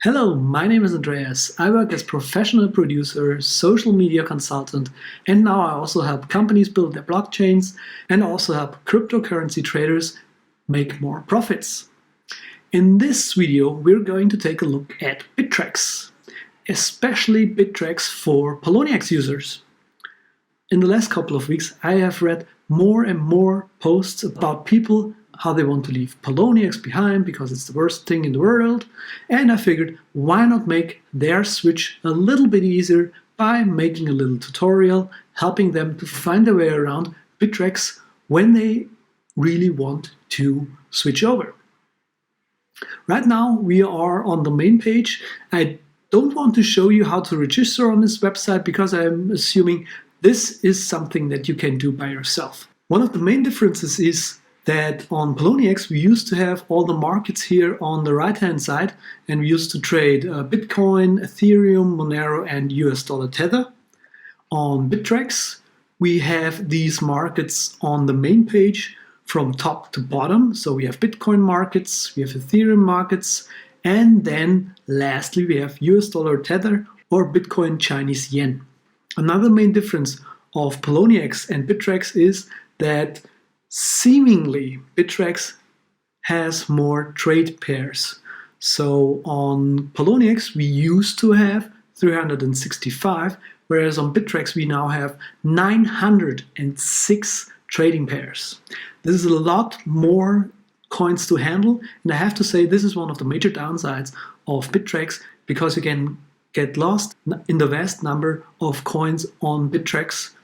Hello, my name is Andreas. I work as professional producer, social media consultant, and now I also help companies build their blockchains and also help cryptocurrency traders make more profits. In this video, we're going to take a look at Bittrex, especially Bittrex for Poloniex users. In the last couple of weeks, I have read more and more posts about people how they want to leave Poloniex behind because it's the worst thing in the world, and I figured why not make their switch a little bit easier by making a little tutorial helping them to find their way around Bittrex when they really want to switch over. Right now we are on the main page. I don't want to show you how to register on this website because I'm assuming this is something that you can do by yourself. One of the main differences is that on Poloniex we used to have all the markets here on the right hand side, and we used to trade Bitcoin, Ethereum, Monero and US dollar Tether. On Bittrex we have these markets on the main page from top to bottom. So we have Bitcoin markets, we have Ethereum markets, and then lastly we have US dollar Tether or Bitcoin Chinese Yen. Another main difference of Poloniex and Bittrex is that seemingly Bittrex has more trade pairs. So on Poloniex we used to have 365, whereas on Bittrex we now have 906 trading pairs. This is a lot more coins to handle, and I have to say this is one of the major downsides of Bittrex, because you can get lost in the vast number of coins on Bittrex,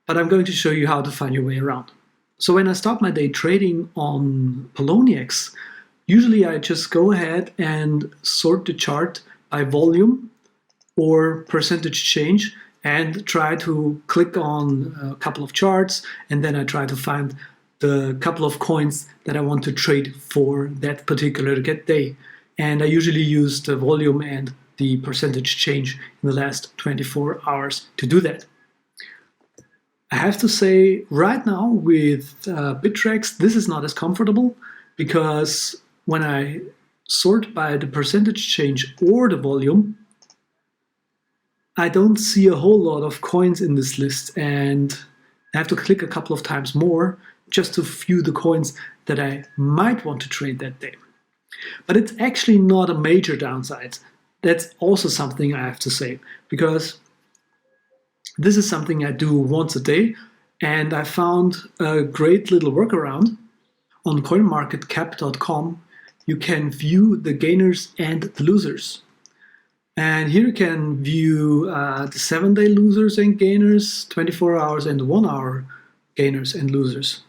but I'm going to show you how to find your way around. So when I start my day trading on Poloniex, usually I just go ahead and sort the chart by volume or percentage change and try to click on a couple of charts, and then I try to find the couple of coins that I want to trade for that particular day. And I usually use the volume and the percentage change in the last 24 hours to do that. I have to say right now with Bittrex this is not as comfortable, because when I sort by the percentage change or the volume, I don't see a whole lot of coins in this list, and I have to click a couple of times more just to view the coins that I might want to trade that day. But it's actually not a major downside. That's also something I have to say, because this is something I do once a day, and I found a great little workaround. On coinmarketcap.com you can view the gainers and the losers. And here you can view the 7-day losers and gainers, 24 hours and 1 hour gainers and losers.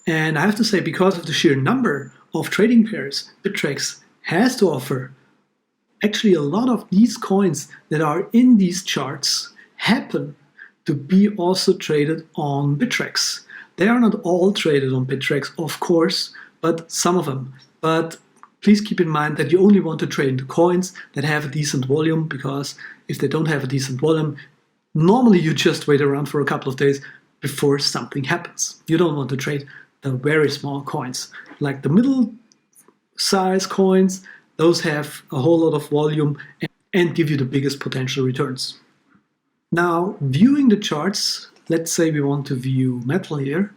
And I have to say, because of the sheer number of trading pairs Bittrex has to offer, actually a lot of these coins that are in these charts happen to be also traded on Bittrex. They are not all traded on Bittrex, of course, but some of them. But please keep in mind that you only want to trade the coins that have a decent volume, because if they don't have a decent volume, normally you just wait around for a couple of days before something happens. You don't want to trade the very small coins. Like the middle size coins, those have a whole lot of volume and give you the biggest potential returns. Now, viewing the charts, let's say we want to view metal here.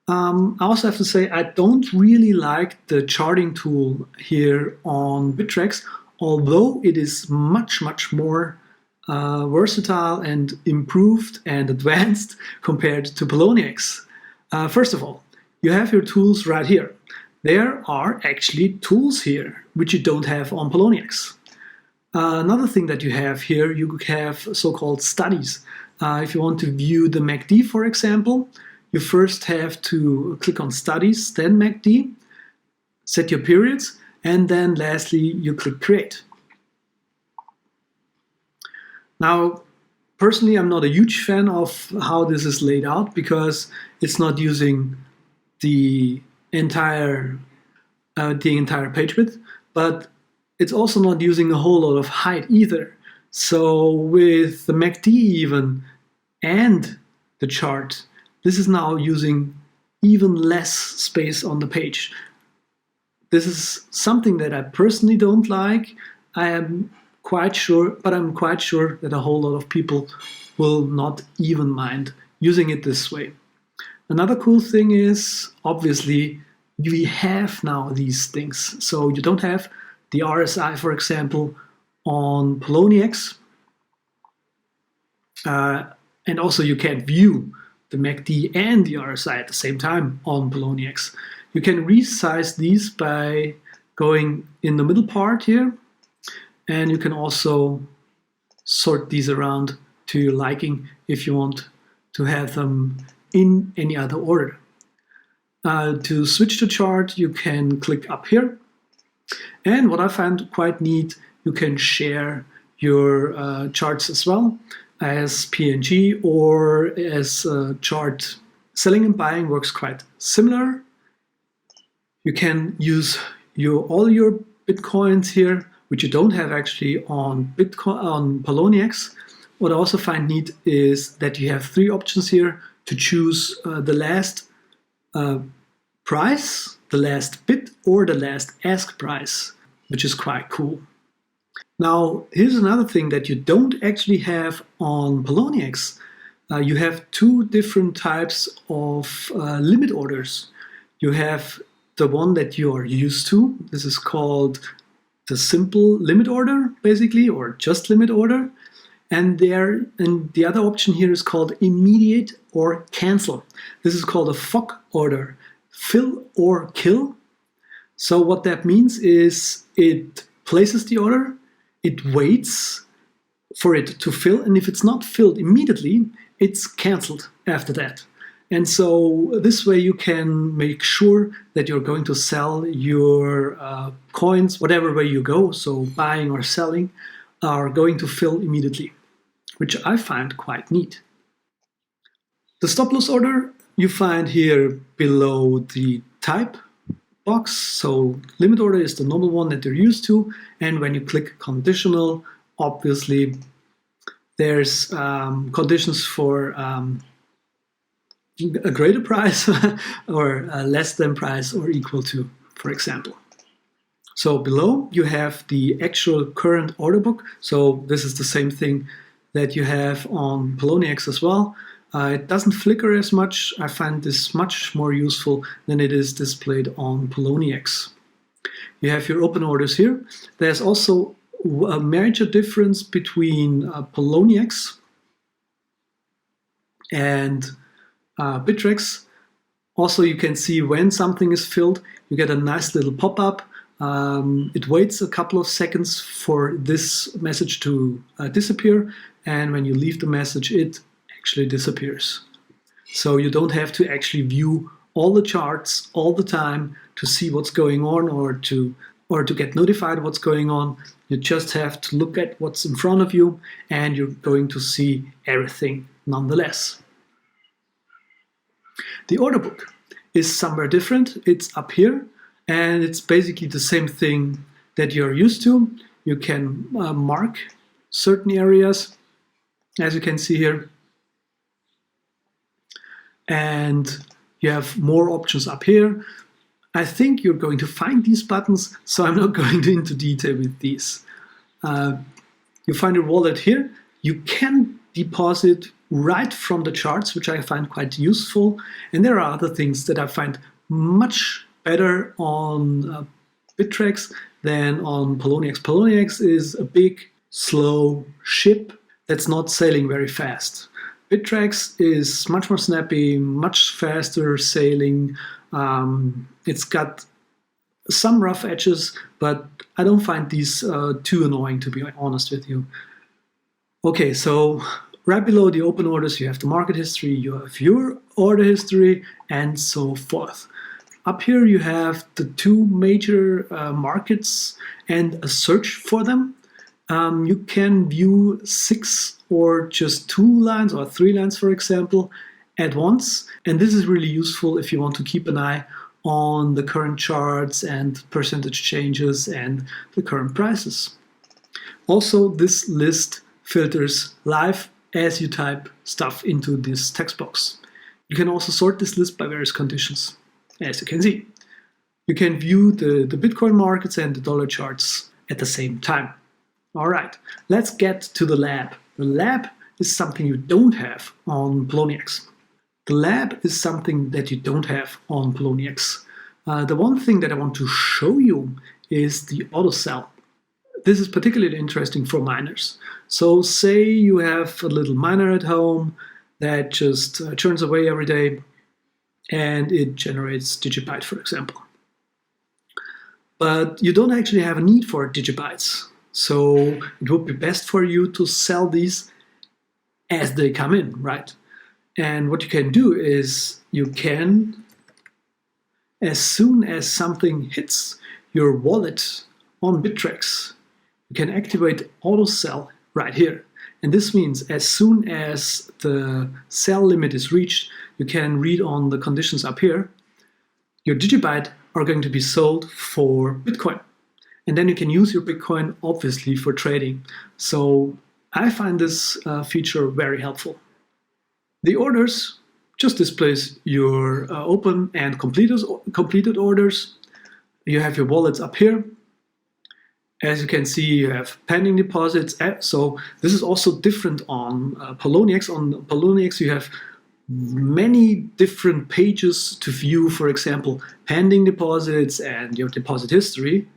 I also have to say I don't really like the charting tool here on Bittrex, although it is much more versatile and improved and advanced compared to Poloniex. First of all, you have your tools right here. There are actually tools here which you don't have on Poloniex. Another thing that you have here, you have so-called studies. If you want to view the MACD, for example, you first have to click on Studies, then MACD, set your periods, and then lastly you click Create. Now, personally, I'm not a huge fan of how this is laid out, because it's not using the entire page width, but it's also not using a whole lot of height either. So with the MACD even and the chart, this is now using even less space on the page. This is something that I personally don't like. I am quite sure, but I'm quite sure that a whole lot of people will not even mind using it this way. Another cool thing is, obviously, we have now these things. So you don't have the RSI, for example, on Poloniex. And also you can view the MACD and the RSI at the same time on Poloniex. You can resize these by going in the middle part here, and you can also sort these around to your liking if you want to have them in any other order. To switch the chart, you can click up here. And what I find quite neat, you can share your charts as well as PNG or as a chart. Selling and buying works quite similar. You can use all your Bitcoins here, which you don't have actually on Poloniex. What I also find neat is that you have 3 options here to choose the last price, the last bid, or the last ask price, which is quite cool. Now, here's another thing that you don't actually have on Poloniex. You have 2 different types of limit orders. You have the one that you are used to. This is called the simple limit order, basically, or just limit order. And the other option here is called immediate or cancel. This is called a FOC order, fill or kill. So what that means is it places the order, it waits for it to fill, and if it's not filled immediately, it's canceled after that. And so this way you can make sure that you're going to sell your coins, whatever way you go, so buying or selling, are going to fill immediately, which I find quite neat. The stop loss order you find here below the type box. So limit order is the normal one that you're used to, and when you click conditional, obviously there's conditions for a greater price or a less than price or equal to, for example. So below you have the actual current order book. So this is the same thing that you have on Poloniex as well. It doesn't flicker as much. I find this much more useful than it is displayed on Poloniex. You have your open orders here. There's also a major difference between Poloniex and Bittrex. Also, you can see when something is filled, you get a nice little pop-up. It waits a couple of seconds for this message to disappear, and when you leave the message, it actually disappears. So you don't have to actually view all the charts all the time to see what's going on or to get notified what's going on. You just have to look at what's in front of you, and you're going to see everything nonetheless. The order book is somewhere different. It's up here, and it's basically the same thing that you're used to. You can mark certain areas, as you can see here, and you have more options up here. I think you're going to find these buttons, so I'm not going into detail with these. You find your wallet here. You can deposit right from the charts, which I find quite useful. And there are other things that I find much better on Bittrex than on Poloniex. Poloniex is a big, slow ship that's not sailing very fast. Bittrex is much more snappy, much faster sailing. It's got some rough edges, but I don't find these too annoying, to be honest with you. Okay, so right below the open orders, you have the market history, you have your order history, and so forth. Up here you have the 2 major markets and a search for them. You can view 6 or just 2 lines or 3 lines, for example, at once. And this is really useful if you want to keep an eye on the current charts and percentage changes and the current prices. Also, this list filters live as you type stuff into this text box. You can also sort this list by various conditions, as you can see. You can view the Bitcoin markets and the dollar charts at the same time. All right, let's get to the lab. The lab is something you don't have on Poloniex. The lab is something that you don't have on Poloniex. The one thing that I want to show you is the auto cell. This is particularly interesting for miners. So say you have a little miner at home that just churns away every day and it generates digibyte, for example. But you don't actually have a need for digibytes. So it would be best for you to sell these as they come in, right? And what you can do is you can, as soon as something hits your wallet on Bittrex, you can activate auto sell right here. And this means as soon as the sell limit is reached, you can read on the conditions up here. Your digibyte are going to be sold for Bitcoin. And then you can use your Bitcoin, obviously, for trading. So I find this feature very helpful. The orders just displays your open and completed orders. You have your wallets up here. As you can see, you have pending deposits. So this is also different on Poloniex. On Poloniex, you have many different pages to view, for example, pending deposits and your deposit history.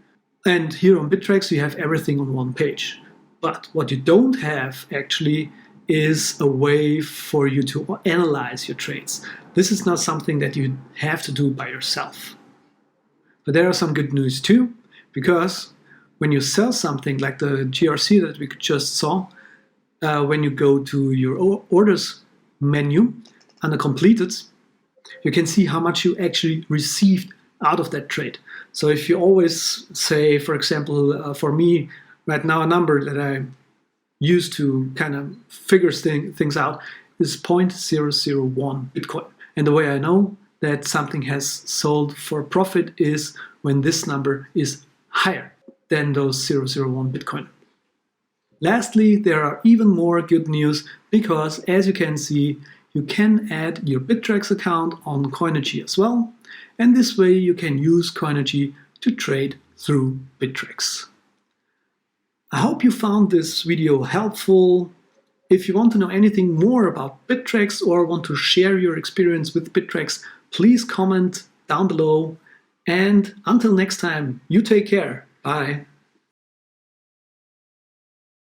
And here on Bittrex, you have everything on one page. But what you don't have actually is a way for you to analyze your trades. This is not something that you have to do by yourself. But there are some good news too, because when you sell something like the GRC that we just saw, when you go to your orders menu under completed, you can see how much you actually received out of that trade. So if you always say, for example, for me right now, a number that I use to kind of figure things out is 0.001 Bitcoin. And the way I know that something has sold for profit is when this number is higher than those 0.001 Bitcoin. Lastly, there are even more good news because, as you can see, you can add your Bittrex account on Coinigy as well. And this way you can use Coinigy to trade through Bittrex. I hope you found this video helpful. If you want to know anything more about Bittrex or want to share your experience with Bittrex, please comment down below. And until next time, you take care. Bye.